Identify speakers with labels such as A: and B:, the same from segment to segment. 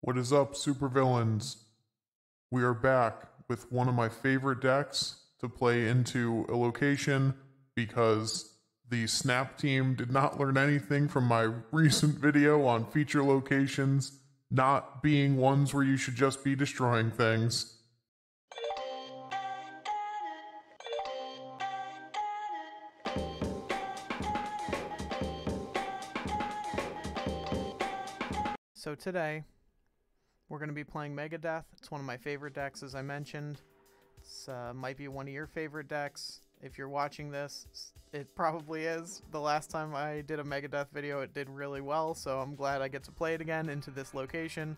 A: What is up, supervillains? We are back with one of my favorite decks to play into a location because the Snap team did not learn anything from my recent video on feature locations not being ones where you should just be destroying things.
B: So today, we're going to be playing Megadeth. It's one of my favorite decks, as I mentioned. It's might be one of your favorite decks. If you're watching this, it probably is. The last time I did a Megadeth video, it did really well, so I'm glad I get to play it again into this location.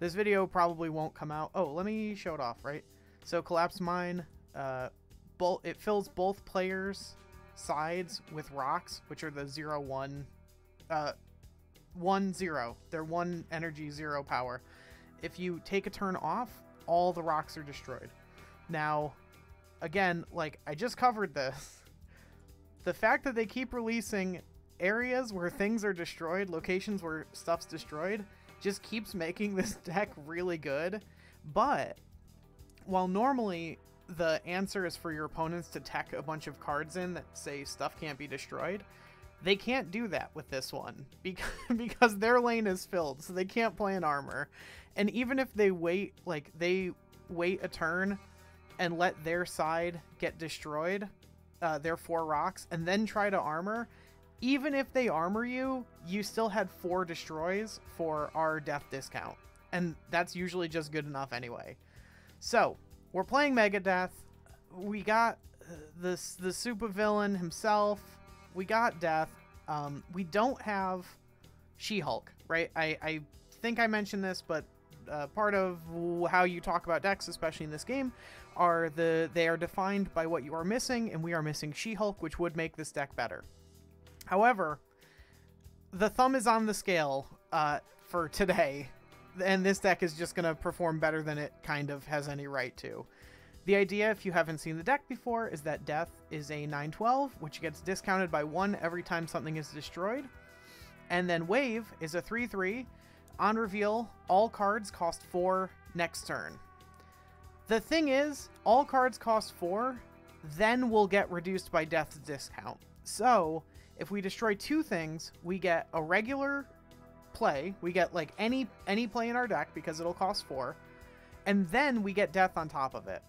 B: This video probably won't come out. Oh, let me show it off, right? So Collapsed Mine, it fills both players' sides with rocks, which are the 0/1, 1/0. They're 1 energy, 0 power. If you take a turn off, all the rocks are destroyed. Now, again, like I just covered this, the fact that they keep releasing areas where things are destroyed, locations where stuff's destroyed, just keeps making this deck really good. But while normally the answer is for your opponents to tech a bunch of cards in that say stuff can't be destroyed, they can't do that with this one because their lane is filled, so they can't play an armor. And even if they wait, like they wait a turn and let their side get destroyed, their 4 rocks, and then try to armor, even if they armor you, you still had 4 destroys for our death discount. And that's usually just good enough anyway. So, we're playing Megadeth. We got the supervillain himself. We got Death. We don't have She-Hulk, right? I think I mentioned this, but part of how you talk about decks, especially in this game, are they are defined by what you are missing, and we are missing She-Hulk, which would make this deck better. However, the thumb is on the scale for today, and this deck is just going to perform better than it kind of has any right to. The idea, if you haven't seen the deck before, is that Death is a 9/12, which gets discounted by 1 every time something is destroyed. And then Wave is a 3/3. On reveal, all cards cost 4 next turn. The thing is, all cards cost 4, then will get reduced by Death's discount. So, if we destroy 2 things, we get a regular play. We get like any play in our deck because it'll cost 4. And then we get Death on top of it.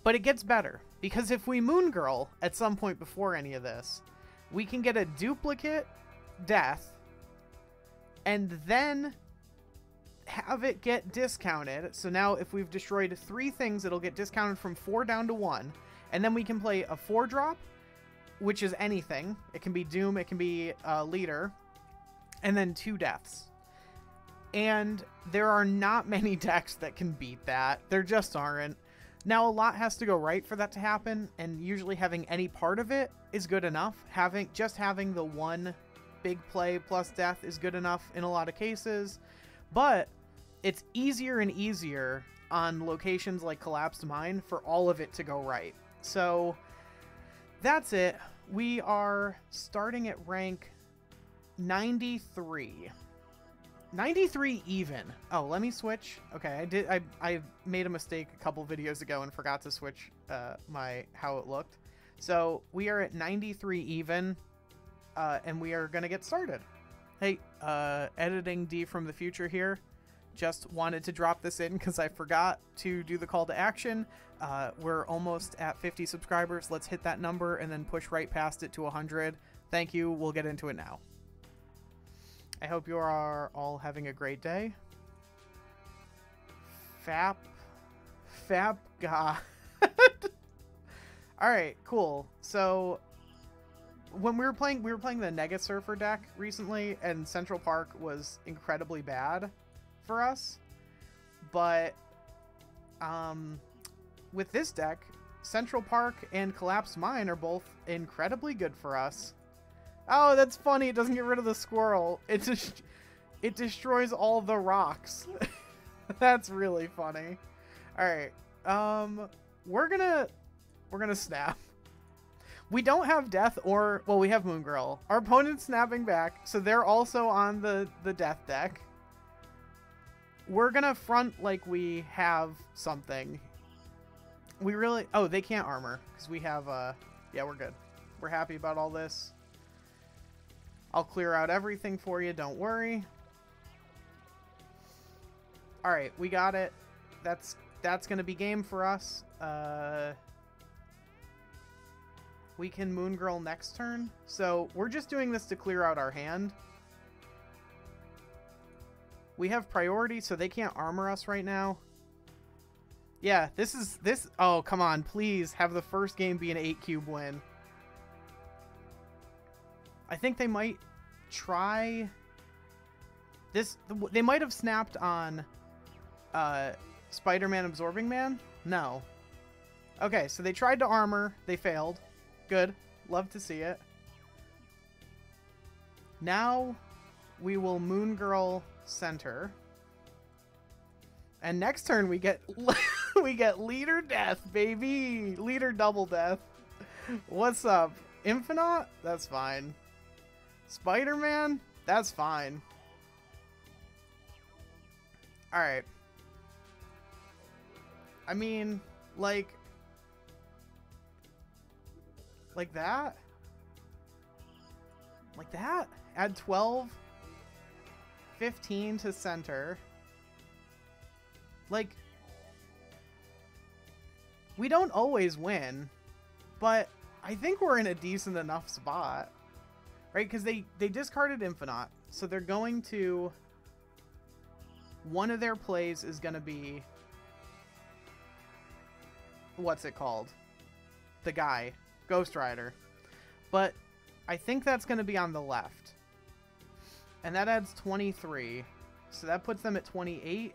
B: But it gets better, because if we Moon Girl at some point before any of this, we can get a duplicate Death, and then have it get discounted. So now if we've destroyed 3 things, it'll get discounted from 4 down to 1. And then we can play a 4-drop, which is anything. It can be Doom, it can be Leader, and then 2 deaths. And there are not many decks that can beat that. There just aren't. Now, a lot has to go right for that to happen, and usually having any part of it is good enough. Just having the 1 big play plus Death is good enough in a lot of cases, but it's easier and easier on locations like Collapsed Mine for all of it to go right. So that's it. We are starting at rank 93. 93 even. Oh, let me switch. Okay, I made a mistake a couple videos ago and forgot to switch how it looked. So we are at 93 even, and we are gonna get started. Hey, editing D from the future here. Just wanted to drop this in because I forgot to do the call to action. We're almost at 50 subscribers. Let's hit that number and then push right past it to 100. Thank you. We'll get into it now. I hope you are all having a great day. Fap God. Alright, cool. So when we were playing the Nega Surfer deck recently, and Central Park was incredibly bad for us. But with this deck, Central Park and Collapsed Mine are both incredibly good for us. Oh, that's funny. It doesn't get rid of the squirrel. It destroys all the rocks. That's really funny. All right. We're gonna snap. We don't have Death well, we have Moon Girl. Our opponent's snapping back, so they're also on the Death deck. we're gonna front like we have something. We really... Oh, they can't armor, because we have, yeah, we're good. We're happy about all this. I'll clear out everything for you, don't worry. Alright, we got it. That's gonna be game for us. We can Moon Girl next turn. So, we're just doing this to clear out our hand. We have priority, so they can't armor us right now. Yeah, this... Oh, come on, please have the first game be an 8-cube win. I think they might try... This... They might have snapped on... Spider-Man Absorbing Man? No. Okay, so they tried to armor. They failed. Good. Love to see it. Now, we will Moon Girl center. And next turn we get... we get Leader Death, baby! Leader Double Death. What's up? Infinite? That's fine. Spider-Man? That's fine. Alright. I mean, like that? Like that? Add 12? 15 to center. Like, we don't always win, but I think we're in a decent enough spot. Right? Because they discarded Infinite, so they're going to... One of their plays is going to be... What's it called? The guy. Ghost Rider. But I think that's going to be on the left. And that adds 23. So that puts them at 28.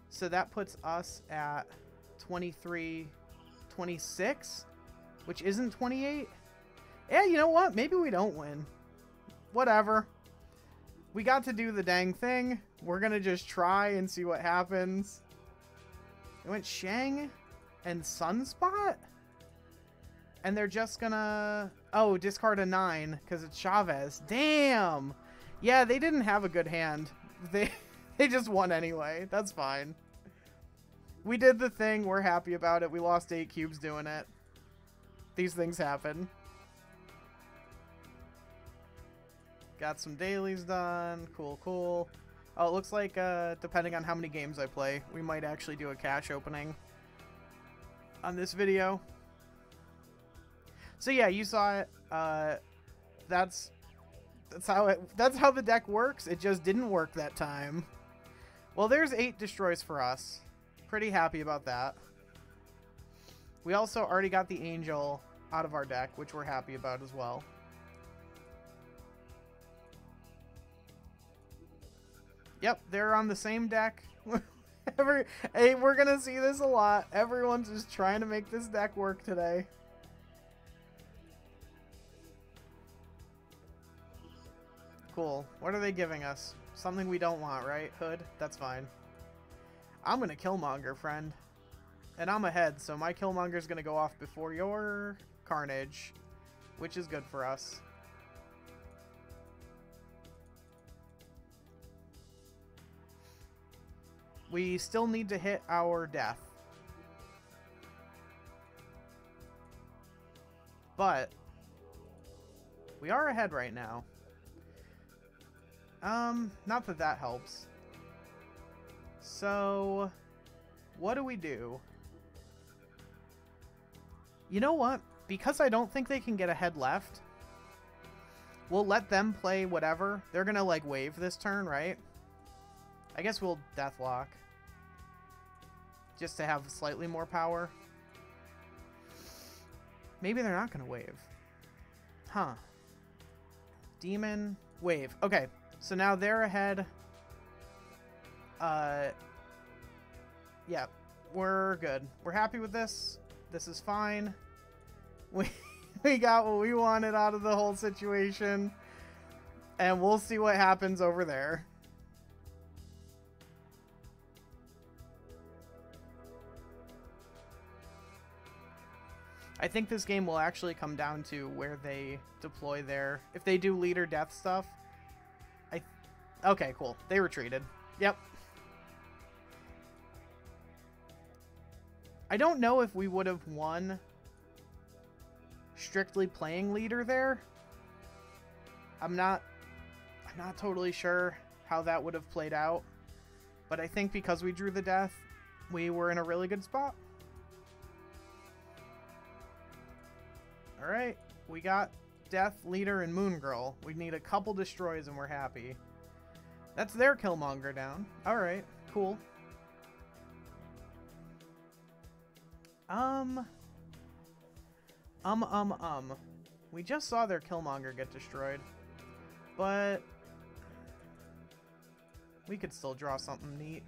B: So that puts us at 23, 26, which isn't 28. Yeah, you know what? Maybe we don't win. Whatever. We got to do the dang thing. We're going to just try and see what happens. It went Shang and Sunspot? And they're just gonna... Oh, discard a 9 because it's Chavez. Damn! Yeah, they didn't have a good hand. They just won anyway. That's fine. We did the thing. We're happy about it. We lost 8 cubes doing it. These things happen. Got some dailies done. Cool, cool. Oh, it looks like, depending on how many games I play, we might actually do a cache opening on this video. So yeah, you saw it. That's how the deck works. It just didn't work that time. Well, there's 8 destroys for us. Pretty happy about that. We also already got the Angel out of our deck, which we're happy about as well. Yep, they're on the same deck. Hey, we're gonna see this a lot. Everyone's just trying to make this deck work today. Cool. What are they giving us? Something we don't want, right? Hood? That's fine. I'm gonna Killmonger, friend. And I'm ahead, so my Killmonger's gonna go off before your Carnage, which is good for us. We still need to hit our death. But we are ahead right now. Not that that helps. So, what do we do? You know what? Because I don't think they can get ahead left, we'll let them play whatever. They're gonna, like, wave this turn, right? I guess we'll Deathlock. Just to have slightly more power. Maybe they're not gonna wave. Huh. Demon, wave. Okay, so now they're ahead. Yeah, we're good. We're happy with this. This is fine. We got what we wanted out of the whole situation. And we'll see what happens over there. I think this game will actually come down to where they deploy their... If they do leader death stuff... Okay, cool. They retreated. Yep. I don't know if we would have won strictly playing leader there. I'm not totally sure how that would have played out. But I think because we drew the death, we were in a really good spot. Alright, we got Death, Leader, and Moon Girl. We need a couple destroys and we're happy. That's their Killmonger down. Alright, cool. We just saw their Killmonger get destroyed. But we could still draw something neat.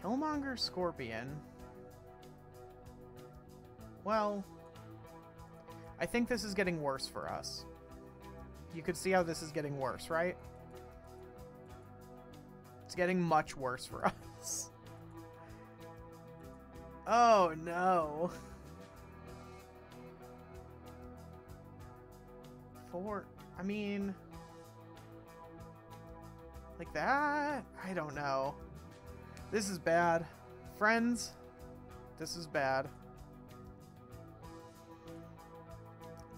B: Killmonger Scorpion. Well, I think this is getting worse for us. You could see how this is getting worse, right? It's getting much worse for us. Oh no. I mean, like that? I don't know. This is bad. Friends, this is bad.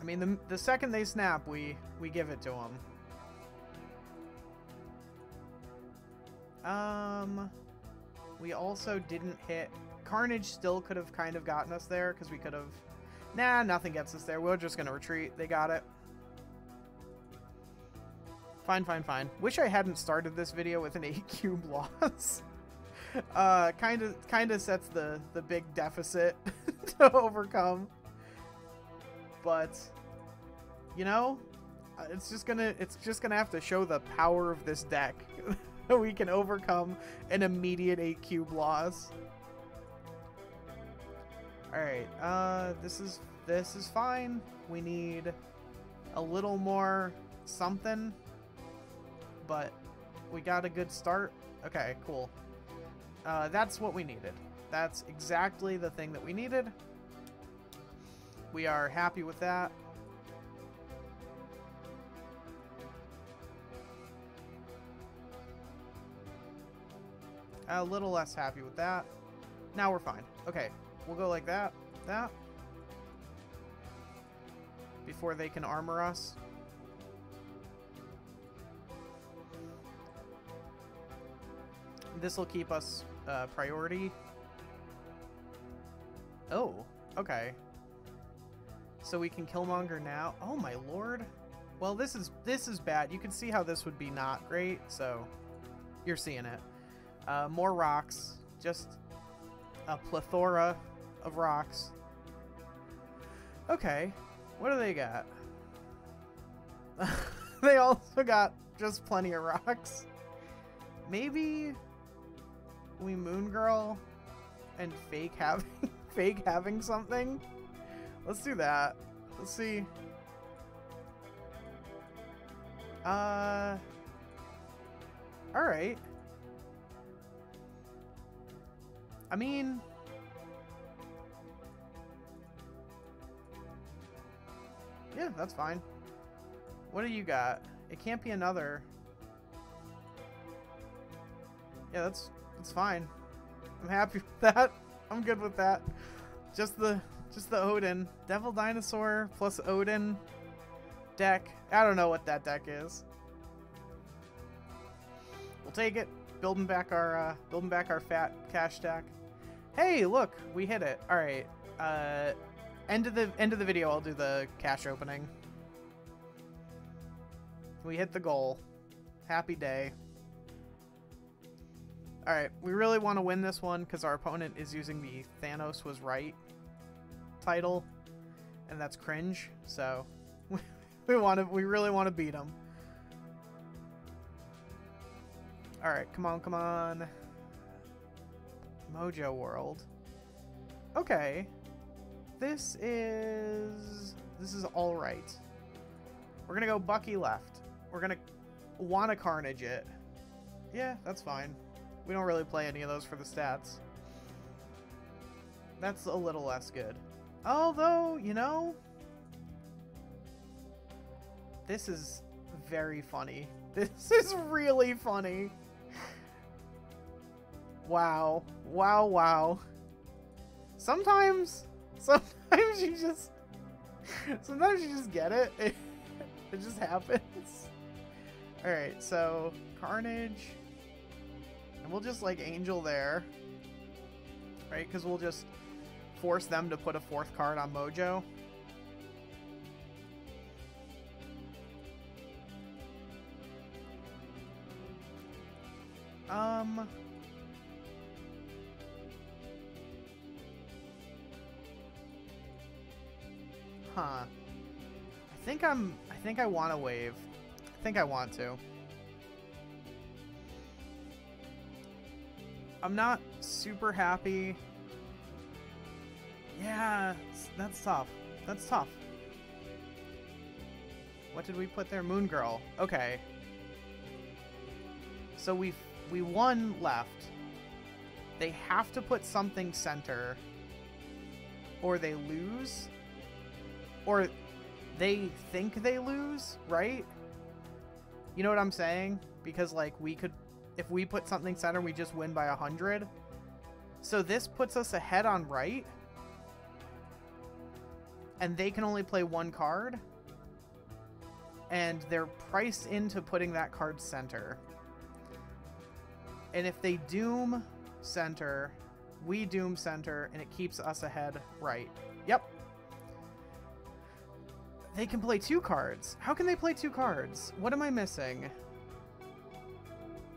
B: I mean, the second they snap, we give it to them. We also didn't hit... Carnage still could have kind of gotten us there, because we could have... Nah, nothing gets us there. We're just going to retreat. They got it. Fine, fine, fine. Wish I hadn't started this video with an 8-cube loss. Kind of sets the big deficit to overcome. But, you know, it's just gonna have to show the power of this deck that we can overcome an immediate 8-cube loss. All right, this is fine. We need a little more something, but we got a good start. Okay, cool. That's what we needed. That's exactly the thing that we needed. We are happy with that. A little less happy with that. Now we're fine. Okay, we'll go like that. That. Before they can armor us. This will keep us priority. Oh, okay. So we can Killmonger now. Oh my lord. Well, this is bad. You can see how this would be not great. So you're seeing it. More rocks. Just a plethora of rocks. Okay. What do they got? They also got just plenty of rocks. Maybe we Moon Girl and fake having something. Let's do that. Let's see. All right. I mean, yeah, that's fine. What do you got? It can't be another. Yeah, that's fine. I'm happy with that. I'm good with that. Just the Odin. Devil Dinosaur plus Odin deck. I don't know what that deck is. We'll take it. Building back our fat cash stack. Hey, look, we hit it. All right. End of the video, I'll do the cash opening. We hit the goal. Happy day. All right, we really want to win this one because our opponent is using the Thanos was right title, and that's cringe. So we really want to beat him. All right, come on, come on. Mojo World. Okay, this is all right. We're gonna go Bucky left. We're gonna want to Carnage it. Yeah, that's fine. We don't really play any of those for the stats. That's a little less good. Although, you know, this is very funny. This is really funny. Wow. Wow, wow. Sometimes you just get it. It just happens. Alright, so Carnage. And we'll just like Angel there. Right? Because we'll just force them to put a 4th card on Mojo. Huh. I think I want to wave. I think I want to. I'm not super happy. Yeah, that's tough. That's tough. What did we put there? Moon Girl. Okay. So we won left. They have to put something center, or they lose, or they think they lose, right? You know what I'm saying? Because like we could, if we put something center, we just win by 100. So this puts us ahead on right, and they can only play 1 card, and they're priced into putting that card center. And if they doom center, we doom center, and it keeps us ahead right. Yep. They can play 2 cards. How can they play 2 cards? What am I missing?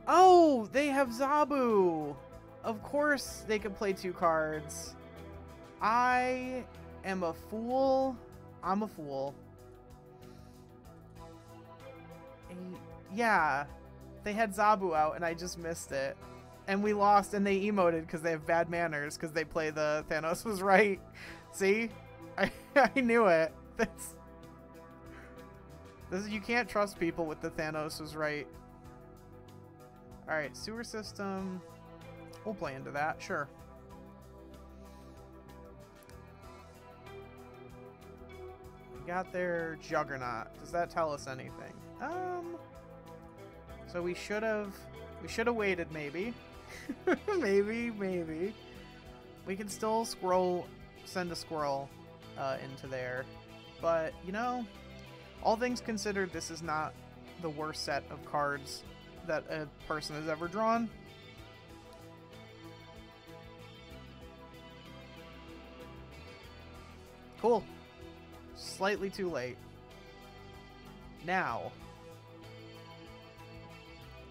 B: Oh, they have Zabu. Of course they can play 2 cards. I am a fool. I'm a fool. Yeah. They had Zabu out and I just missed it. And we lost and they emoted because they have bad manners because they play the Thanos was right. See? I knew it. This you can't trust people with the Thanos was right. Alright, sewer system. We'll play into that, sure. We got their Juggernaut. Does that tell us anything? So we should have waited maybe. maybe. We can still send a squirrel into there. But, you know, all things considered, this is not the worst set of cards that a person has ever drawn. Cool. Slightly too late. Now.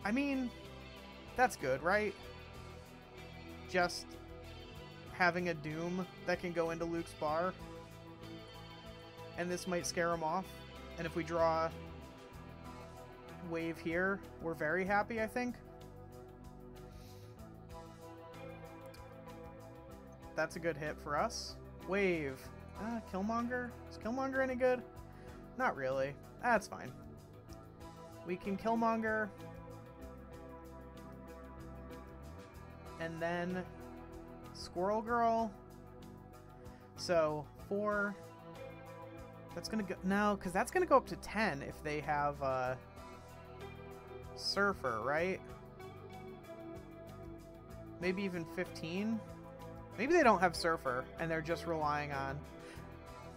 B: I mean, that's good, right? Just having a Doom that can go into Luke's bar. And this might scare him off. And if we draw wave here, we're very happy, I think. That's a good hit for us. Wave. Killmonger? Is Killmonger any good? Not really. That's fine. We can Killmonger. And then Squirrel Girl. So 4. That's gonna go no, because that's gonna go up to 10 if they have Surfer, right? Maybe even 15. Maybe they don't have Surfer and they're just relying on.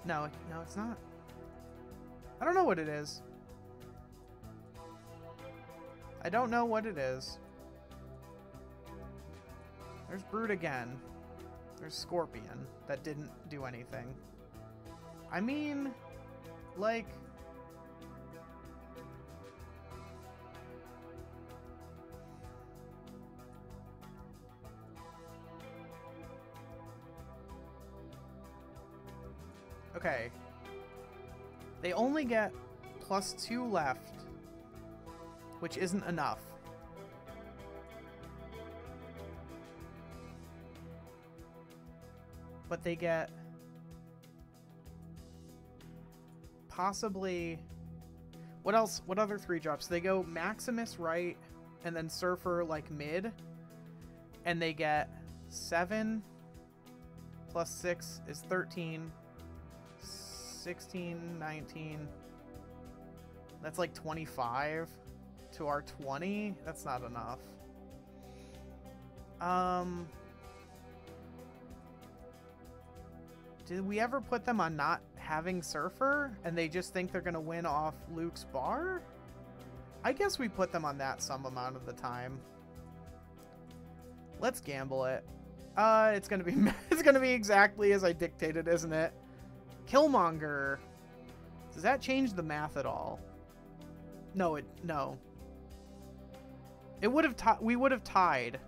B: No, it's not. I don't know what it is. I don't know what it is. There's Brood again. There's Scorpion that didn't do anything. I mean, like... Okay. They only get +2 left, which isn't enough. But they get possibly what else? What other 3 drops? They go Maximus right and then Surfer like mid, and they get 7 + 6 is 13, 16, 19. That's like 25 to our 20. That's not enough. Did we ever put them on not having Surfer and they just think they're gonna win off Luke's bar? I guess we put them on that some amount of the time. Let's gamble it. It's gonna be it's gonna be exactly as I dictated, isn't it? Killmonger. Does that change the math at all? No, no. It would have we would have tied.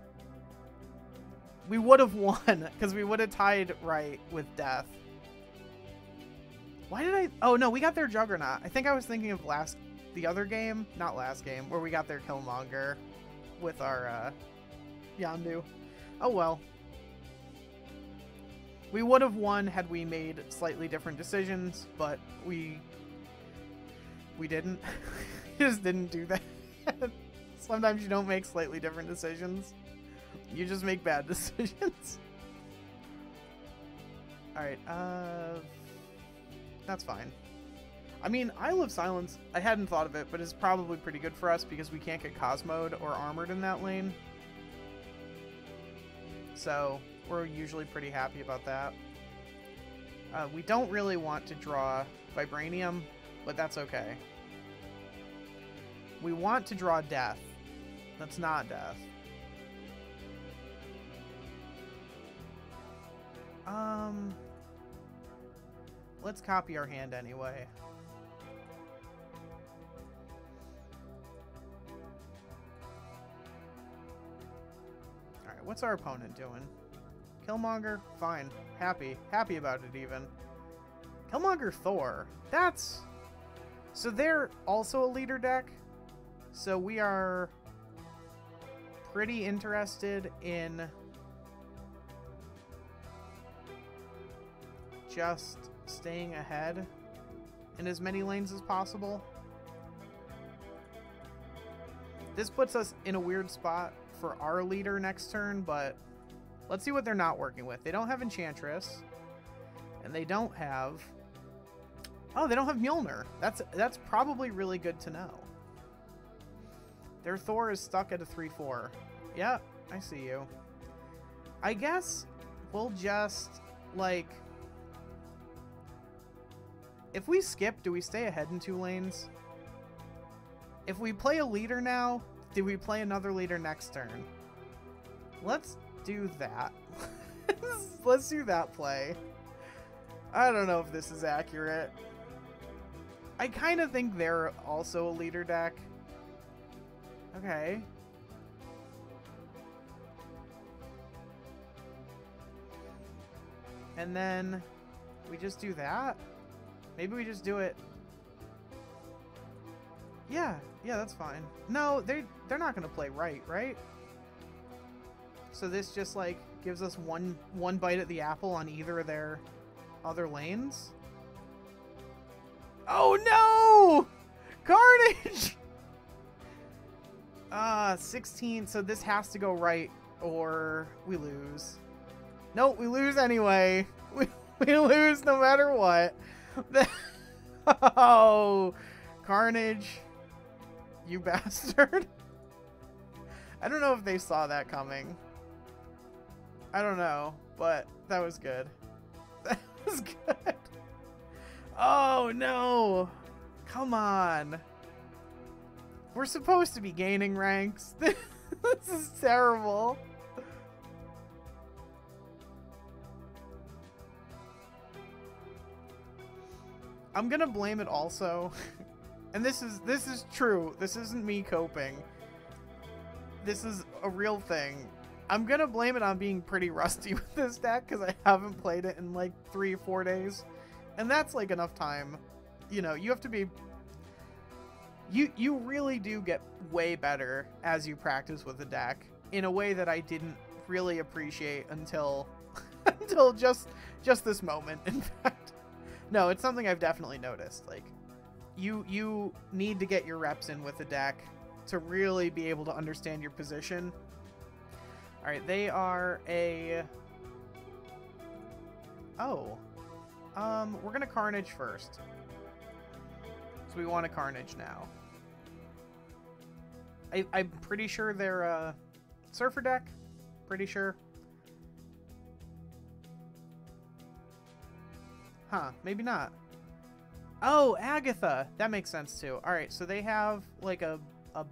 B: We would have won because we would have tied right with Death. Why did I? Oh no, we got their Juggernaut. I think I was thinking of the other game, not last game, where we got their Killmonger with our Yondu. Oh well. We would have won had we made slightly different decisions, but we didn't. We just didn't do that. Sometimes you don't make slightly different decisions. You just make bad decisions. Alright, that's fine. I mean, Isle of Silence, I hadn't thought of it, but it's probably pretty good for us because we can't get Cosmoed or Armored in that lane. So, we're usually pretty happy about that. We don't really want to draw Vibranium, but that's okay. We want to draw Death. That's not Death. Let's copy our hand anyway. Alright, what's our opponent doing? Killmonger? Fine. Happy about it even. Killmonger Thor. That's... So they're also a leader deck. So we are pretty interested in just staying ahead in as many lanes as possible. This puts us in a weird spot for our leader next turn, but let's see what they're not working with. They don't have Enchantress, and they don't have... Oh, they don't have Mjolnir. That's probably really good to know. Their Thor is stuck at a 3-4. Yeah, I see you. I guess we'll just, like... If we skip, do we stay ahead in 2 lanes? If we play a leader now, do we play another leader next turn? Let's do that. Let's do that play. I don't know if this is accurate. I kind of think they're also a leader deck. Okay. And then we just do that? Maybe we just do it. Yeah, that's fine. No, they're not gonna play right? So this just like gives us one bite at the apple on either of their other lanes. Oh no! Carnage! 16, so this has to go right or we lose. Nope, we lose anyway. We lose no matter what. Oh, Carnage, you bastard. I don't know if they saw that coming. I don't know, but that was good. That was good. Oh, no. Come on. We're supposed to be gaining ranks. This is terrible. I'm gonna blame it also, and this is true. This isn't me coping. This is a real thing. I'm gonna blame it on being pretty rusty with this deck because I haven't played it in like 3 or 4 days, and that's like enough time. You know, you have to be. You really do get way better as you practice with the deck in a way that I didn't really appreciate until until just this moment. In fact. No, it's something I've definitely noticed. Like, you need to get your reps in with the deck to really be able to understand your position. All right, they are a... Oh. We're gonna Carnage first. So we want a Carnage now. I'm pretty sure they're a Surfer deck. Pretty sure. Huh, maybe not. Oh, Agatha! That makes sense too. Alright, so they have like a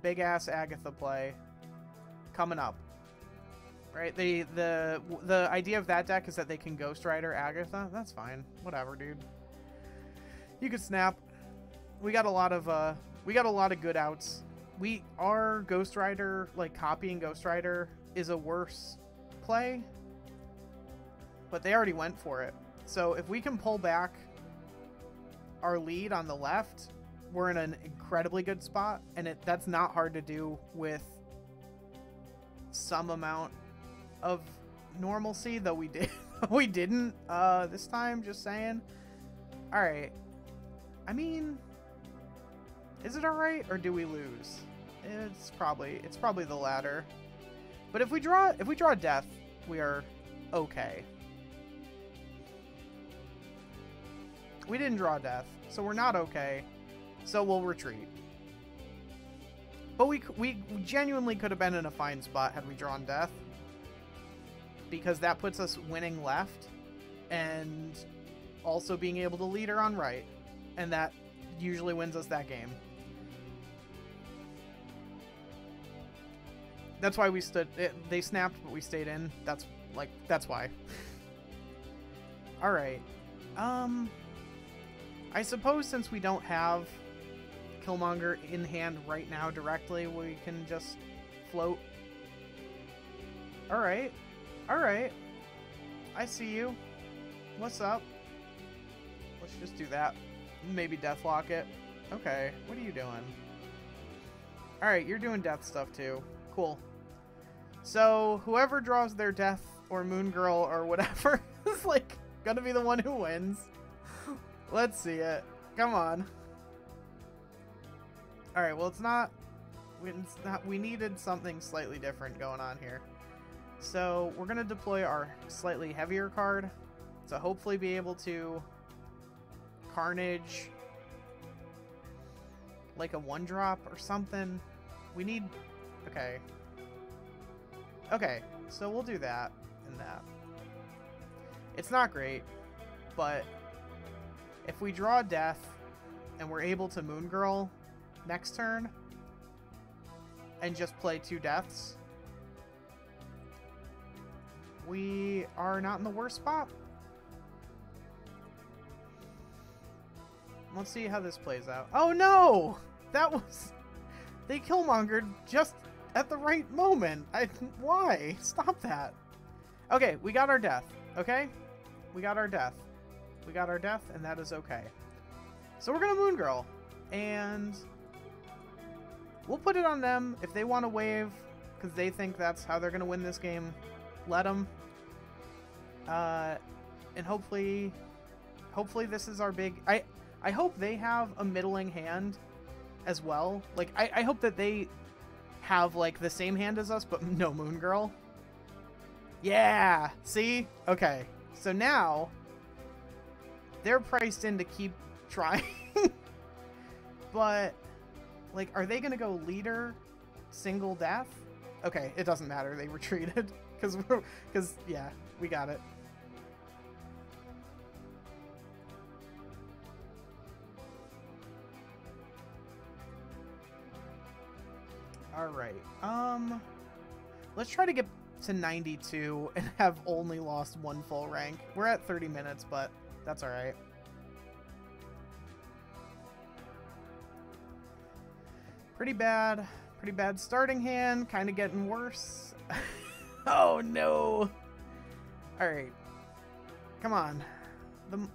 B: big-ass Agatha play coming up. Right? The idea of that deck is that they can Ghost Rider Agatha. That's fine. Whatever, dude. You could snap. We got a lot of good outs. Our Ghost Rider, like copying Ghost Rider, is a worse play. But they already went for it. So if we can pull back our lead on the left, we're in an incredibly good spot, and that's not hard to do with some amount of normalcy, though we didn't this time, just saying. All right. I mean, is it all right, or do we lose? It's probably the latter. But if we draw death, we are okay. We didn't draw death, so we're not okay. So we'll retreat. But we genuinely could have been in a fine spot had we drawn death, because that puts us winning left and also being able to lead her on right, and that usually wins us that game. That's why we stood. They snapped, but we stayed in. That's why. All right. I suppose since we don't have Killmonger in hand right now directly, we can just float. All right. All right. I see you. What's up? Let's just do that. Maybe deathlock it. Okay. What are you doing? All right. You're doing death stuff too. Cool. So whoever draws their death or Moon Girl or whatever is like gonna be the one who wins. Let's see it. Come on. All right. Well, it's not. We needed something slightly different going on here. So we're gonna deploy our slightly heavier card to hopefully be able to Carnage like a 1-drop or something. We need. Okay. Okay. So we'll do that and that. It's not great, but if we draw death and we're able to Moon Girl next turn and just play 2 deaths, we are not in the worst spot. Let's see how this plays out. Oh no! That was... They Killmongered just at the right moment. Why? Stop that. Okay, we got our death. Okay? We got our death. We got our death, and that is okay. So we're gonna Moon Girl, and we'll put it on them if they want to wave, because they think that's how they're gonna win this game. Let them. And hopefully this is our big. I hope they have a middling hand as well. Like I hope that they have like the same hand as us, but no Moon Girl. Yeah. See? Okay. So now they're priced in to keep trying. But, like, are they going to go leader, single death? Okay, it doesn't matter. They retreated. Because, yeah, we got it. Alright. Let's try to get to 92 and have only lost 1 full rank. We're at 30 minutes, but that's alright. Pretty bad starting hand, kind of getting worse. Oh no! Alright. Come on.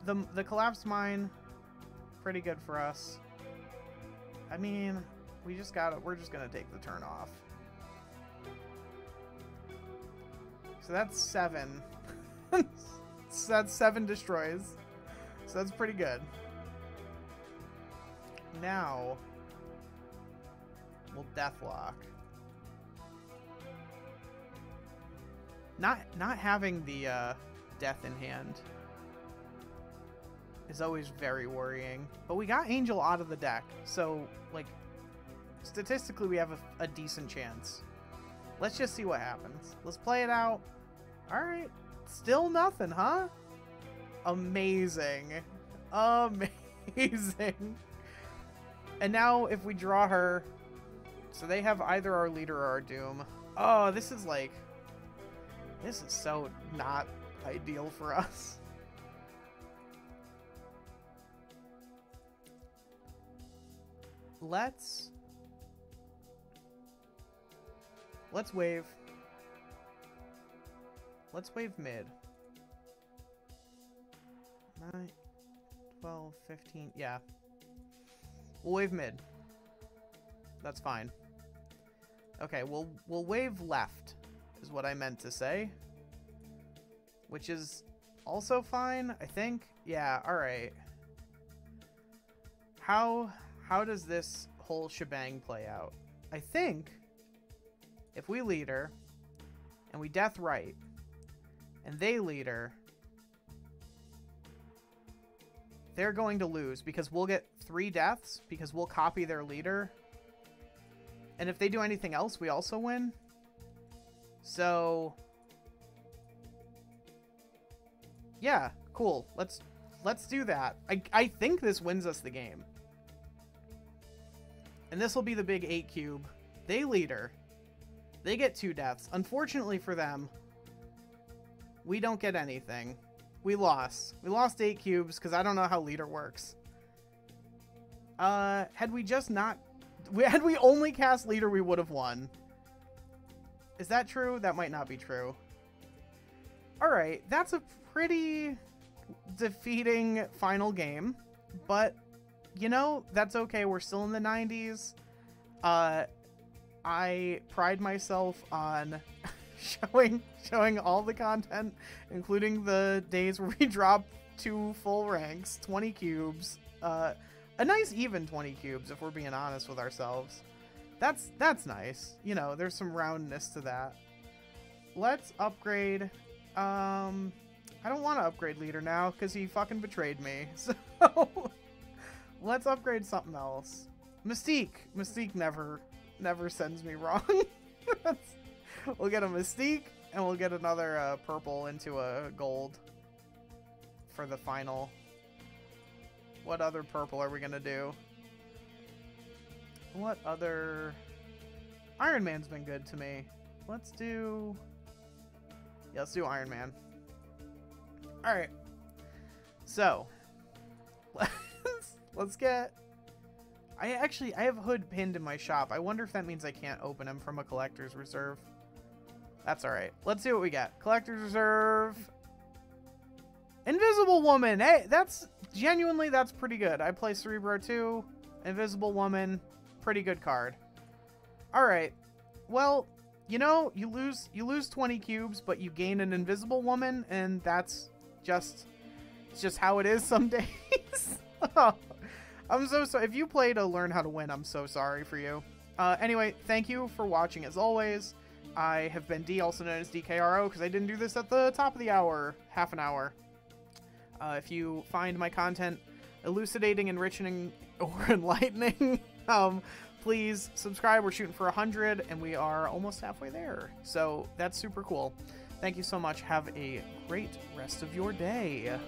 B: The collapsed mine, pretty good for us. I mean, we're just gonna take the turn off. So that's 7. So that's 7 destroys. So that's pretty good. Now we'll deathlock. Not having the death in hand is always very worrying. But we got Angel out of the deck, so like statistically we have a decent chance. Let's just see what happens. Let's play it out. All right. Still nothing, huh? Amazing. Amazing. And now if we draw her, so they have either our leader or our doom. Oh, this is so not ideal for us. Let's wave. Let's wave mid. 9, 12, 15. Yeah. We'll wave mid. That's fine. Okay, we'll wave left is what I meant to say. Which is also fine, I think. Yeah, alright. How does this whole shebang play out? I think if we lead her and we death right and they lead her, they're going to lose because we'll get 3 deaths because we'll copy their leader. And if they do anything else, we also win. So yeah, cool. Let's do that. I think this wins us the game. And this will be the big 8 cube. They lead her. They get 2 deaths. Unfortunately for them, we don't get anything. We lost. We lost 8 cubes because I don't know how leader works. Had we only cast leader, we would have won. Is that true? That might not be true. Alright, that's a pretty defeating final game. But, you know, that's okay. We're still in the 90s. I pride myself on showing all the content, including the days where we dropped 2 full ranks, 20 cubes. A nice even 20 cubes, if we're being honest with ourselves. That's nice. You know, there's some roundness to that. Let's upgrade. I don't want to upgrade leader now because he fucking betrayed me. So let's upgrade something else. Mystique. Mystique never sends me wrong. We'll get a Mystique and we'll get another purple into a gold for the final. What other purple are we gonna do? What other... Iron Man's been good to me. Let's do... Yeah, let's do Iron Man. Alright. So. Let's get... I have Hood pinned in my shop. I wonder if that means I can't open him from a collector's reserve. That's alright. Let's see what we got. Collector's reserve. Invisible Woman. Hey, that's... Genuinely, that's pretty good. I play Cerebro too. Invisible Woman. Pretty good card. Alright. Well, you know, you lose 20 cubes, but you gain an Invisible Woman, and that's just... It's just how it is some days. I'm so sorry. If you play to learn how to win, I'm so sorry for you. Anyway, thank you for watching as always. I have been D, also known as DKRO, because I didn't do this at the top of the hour, half an hour. If you find my content elucidating, enriching, or enlightening, please subscribe. We're shooting for 100, and we are almost halfway there. So that's super cool. Thank you so much. Have a great rest of your day.